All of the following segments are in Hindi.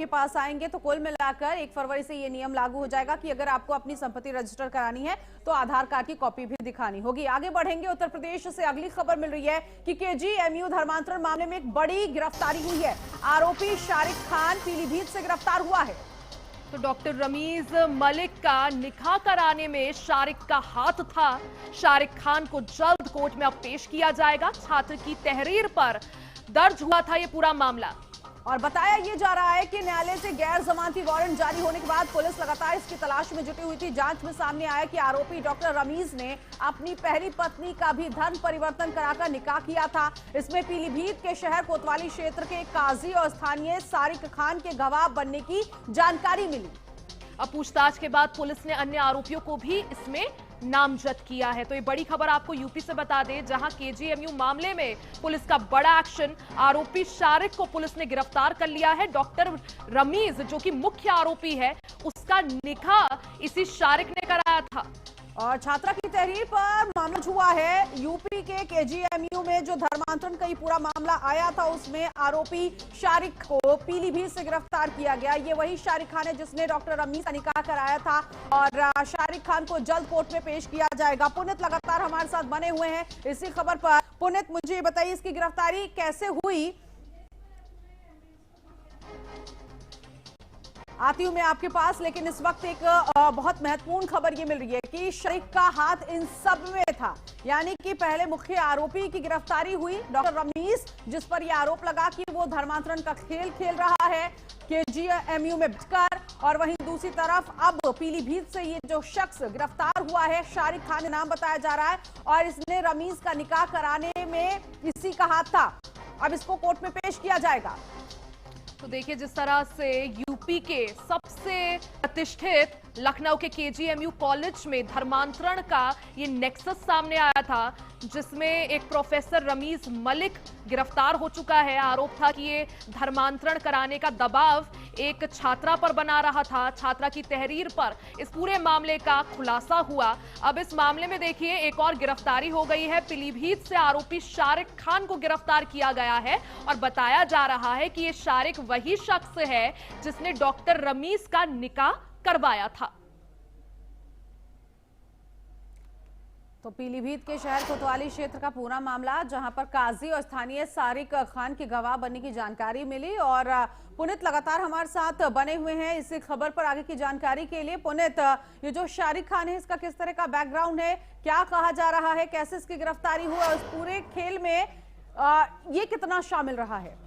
के पास आएंगे तो कुल मिलाकर 1 फरवरी से ये नियम लागू हो जाएगा कि अगर आपको अपनी संपत्ति रजिस्टर करानी है तो आधार कार्ड की कॉपी भी दिखानी होगी। आगे बढ़ेंगे, उत्तर प्रदेश से अगली खबर मिल रही है कि केजीएमयू धर्मांतरण मामले में एक बड़ी गिरफ्तारी हुई है। आरोपी शारिक खान पीलीभीत से गिरफ्तार हुआ है। तो डॉक्टर रमीज मलिक का निकाह कराने में शारिक का हाथ था। शारिक खान को जल्द कोर्ट में अब पेश किया जाएगा। छात्र की तहरीर पर दर्ज हुआ था ये पूरा मामला। और बताया ये जा रहा है कि न्यायालय से गैर जमानती वारंट जारी होने के बाद पुलिस लगातार इसकी तलाश में जुटी हुई थी। जांच में सामने आया कि आरोपी डॉक्टर रमीज ने अपनी पहली पत्नी का भी धर्म परिवर्तन कराकर निकाह किया था। इसमें पीलीभीत के शहर कोतवाली क्षेत्र के काजी और स्थानीय शारिक खान के गवाह बनने की जानकारी मिली। अब पूछताछ के बाद पुलिस ने अन्य आरोपियों को भी इसमें नामजद किया है। तो ये बड़ी खबर आपको यूपी से बता दें, जहां केजीएमयू मामले में पुलिस का बड़ा एक्शन। आरोपी शारिक को पुलिस ने गिरफ्तार कर लिया है। डॉक्टर रमीज जो कि मुख्य आरोपी है, उसका निकाह इसी शारिक ने कराया था। और छात्रा की तहरीर पर मामला हुआ है। यूपी के केजीएमयू में जो धर्मांतरण का पूरा मामला आया था, उसमें आरोपी शारिक को पीलीभीत से गिरफ्तार किया गया। ये वही शारिक खान है जिसने डॉक्टर रमीज का निकाह कराया था और शारिक खान को जल्द कोर्ट में पेश किया जाएगा। पुनित लगातार हमारे साथ बने हुए हैं इसी खबर पर। पुनित, मुझे बताइए इसकी गिरफ्तारी कैसे हुई? आती हूं मैं आपके पास, लेकिन इस वक्त एक बहुत महत्वपूर्ण खबर ये मिल रही है कि शारिक का हाथ इन सब में था। यानी कि पहले मुख्य आरोपी की गिरफ्तारी हुई, डॉक्टर रमीज, जिस पर यह आरोप लगा कि वो धर्मांतरण का खेल खेल रहा है केजीएमयू में बैठकर, और वहीं दूसरी तरफ अब पीलीभीत से ये जो शख्स गिरफ्तार हुआ है, शारिक खान नाम बताया जा रहा है, और इसने रमीज का निकाह कराने में इसी का हाथ था। अब इसको कोर्ट में पेश किया जाएगा। तो देखिए, जिस तरह से यूपी के सबसे प्रतिष्ठित लखनऊ के केजीएमयू कॉलेज में धर्मांतरण का ये नेक्सस सामने आया था, जिसमें एक प्रोफेसर रमीज मलिक गिरफ्तार हो चुका है। आरोप था कि ये धर्मांतरण कराने का दबाव एक छात्रा पर बना रहा था। छात्रा की तहरीर पर इस पूरे मामले का खुलासा हुआ। अब इस मामले में देखिए एक और गिरफ्तारी हो गई है। पीलीभीत से आरोपी शारिक खान को गिरफ्तार किया गया है और बताया जा रहा है कि ये शारिक वही शख्स है जिसने डॉक्टर रमीज का निकाह करवाया था। तो पीलीभीत के शहर कोतवाली क्षेत्र का पूरा मामला, जहां पर काजी और स्थानीय शारिक खान की गवाह बनने की जानकारी मिली। और पुनित लगातार हमारे साथ बने हुए हैं इसी खबर पर आगे की जानकारी के लिए। पुनित, ये जो शारिक खान है, इसका किस तरह का बैकग्राउंड है, क्या कहा जा रहा है, कैसे इसकी गिरफ्तारी हुई और इस पूरे खेल में ये कितना शामिल रहा है?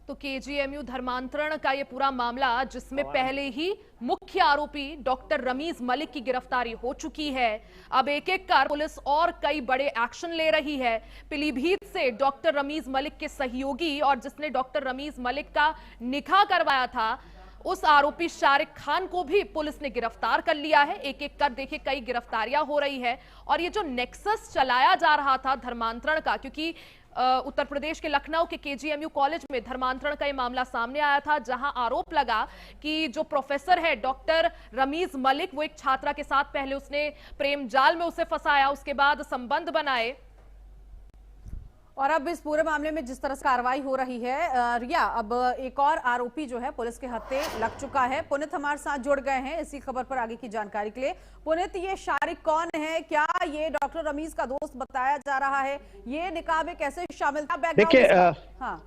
तो केजीएमयू धर्मांतरण का ये पूरा मामला, जिसमें पहले ही मुख्य आरोपी डॉक्टर रमीज मलिक की गिरफ्तारी हो चुकी है। अब एक एक कर पुलिस और कई बड़े एक्शन ले रही है। पीलीभीत से डॉक्टर रमीज मलिक के सहयोगी और जिसने डॉक्टर रमीज मलिक का निकाह करवाया था, उस आरोपी शारिक खान को भी पुलिस ने गिरफ्तार कर लिया है। एक एक कर देखिए कई गिरफ्तारियां हो रही है। और ये जो नेक्सस चलाया जा रहा था धर्मांतरण का, क्योंकि उत्तर प्रदेश के लखनऊ के केजीएमयू कॉलेज में धर्मांतरण का ये मामला सामने आया था, जहां आरोप लगा कि जो प्रोफेसर है डॉक्टर रमीज मलिक, वो एक छात्रा के साथ पहले उसने प्रेम जाल में उसे फंसाया, उसके बाद संबंध बनाए। और अब इस पूरे मामले में जिस तरह से कार्रवाई हो रही है, रिया, अब एक और आरोपी जो है पुलिस के हत्थे लग चुका है। पुनित हमारे साथ जुड़ गए हैं इसी खबर पर आगे की जानकारी के लिए। पुनित, ये शारिक कौन है? क्या ये डॉक्टर रमीज का दोस्त बताया जा रहा है? ये निकाह में कैसे शामिल था? बैकग्राउंड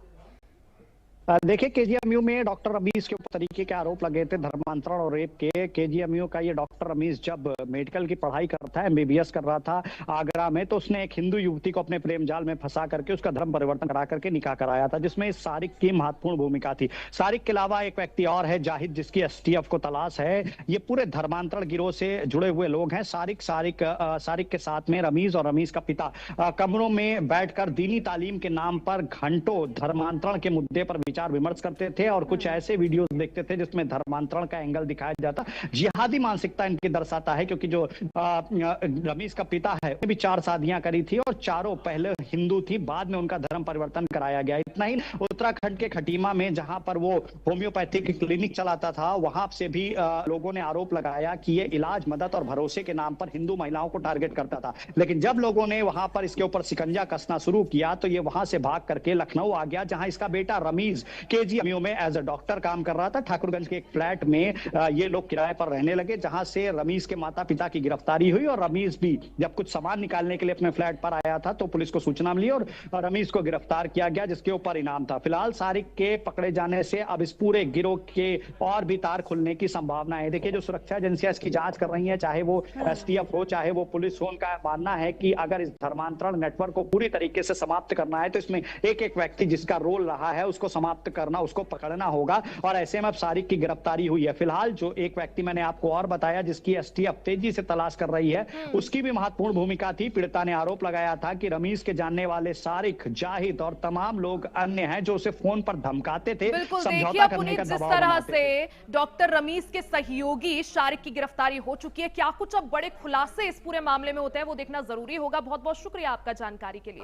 देखिए, केजीएमयू में डॉक्टर रमीज के ऊपर तरीके के आरोप लगे थे धर्मांतरण और रेप के। केजीएमयू का ये डॉक्टर रमीज जब मेडिकल की पढ़ाई करता है, एमबीबीएस कर रहा था आगरा में, तो उसने एक हिंदू युवती को अपने प्रेम जाल में फंसा करके उसका धर्म परिवर्तन करा करके निकाह कराया था, जिसमें शारिक की महत्वपूर्ण भूमिका थी। शारिक के अलावा एक व्यक्ति और है, जाहिद, जिसकी एसटीएफ को तलाश है। ये पूरे धर्मांतरण गिरोह से जुड़े हुए लोग हैं। शारिक के साथ में रमीज और रमीज का पिता कमरों में बैठकर दीनी तालीम के नाम पर घंटों धर्मांतरण के मुद्दे पर विचार विमर्श करते थे और कुछ ऐसे वीडियोस देखते थे जिसमें धर्मांतरण का एंगल दिखाया जाता। जिहादी मानसिकता इनकी दर्शाता है, क्योंकि जो रमीज का पिता है, उसने भी 4 शादियां करी थी और चारों पहले हिंदू थी, बाद में उनका धर्म परिवर्तन कराया गया। इतना ही, उत्तराखंड के खटीमा में जहां पर वो होम्योपैथिक क्लिनिक चलाता था, वहां से भी लोगों ने आरोप लगाया कि ये इलाज, मदद और भरोसे के नाम पर हिंदू महिलाओं को टारगेट करता था। लेकिन जब लोगों ने वहां पर इसके ऊपर शिकंजा कसना शुरू किया तो ये वहां से भाग करके लखनऊ आ गया, जहां इसका बेटा रमीज केजीएमयू में एज ए डॉक्टर काम कर रहा था। ठाकुरगंज के एक फ्लैट में ये लोग किराए पर रहने लगे, जहां से रमीज के माता पिता की गिरफ्तारी हुई और रमीज भी जब कुछ सामान निकालने के लिए अपने फ्लैट पर आया था तो पुलिस को सूचना मिली और रमीज को गिरफ्तार किया गया, जिसके ऊपर इनाम था। फिलहाल सारिक के पकड़े जाने से अब इस पूरे गिरोह के और भी तार खुलने की संभावना है। देखिए, जो सुरक्षा एजेंसियां इसकी जांच कर रही हैं, चाहे वो एसटीएफ हो, चाहे वो पुलिस हो, उनका मानना है कि अगर इस धर्मांतरण नेटवर्क को पूरी तरीके से समाप्त करना है तो इसमें एक एक व्यक्ति जिसका रोल रहा है उसको समाप्त करना, उसको पकड़ना होगा। और ऐसे में अब सारिक की गिरफ्तारी हुई है। फिलहाल जो एक व्यक्ति मैंने आपको और बताया जिसकी एसटीएफ तेजी से तलाश कर रही है, उसकी भी महत्वपूर्ण भूमिका थी। पीड़िता ने आरोप लगाया था कि रमीज के जानने वाले सारिक, जाहिद और तमाम लोग अन्य हैं जो उसे फोन पर धमकाते थे, बिल्कुल। समझौता देखिए करने का पुनीत, जिस दबाव तरह बनाते थे। से डॉक्टर रमीज के सहयोगी शारिक की गिरफ्तारी हो चुकी है, क्या कुछ अब बड़े खुलासे इस पूरे मामले में होते हैं वो देखना जरूरी होगा। बहुत बहुत शुक्रिया आपका जानकारी के लिए।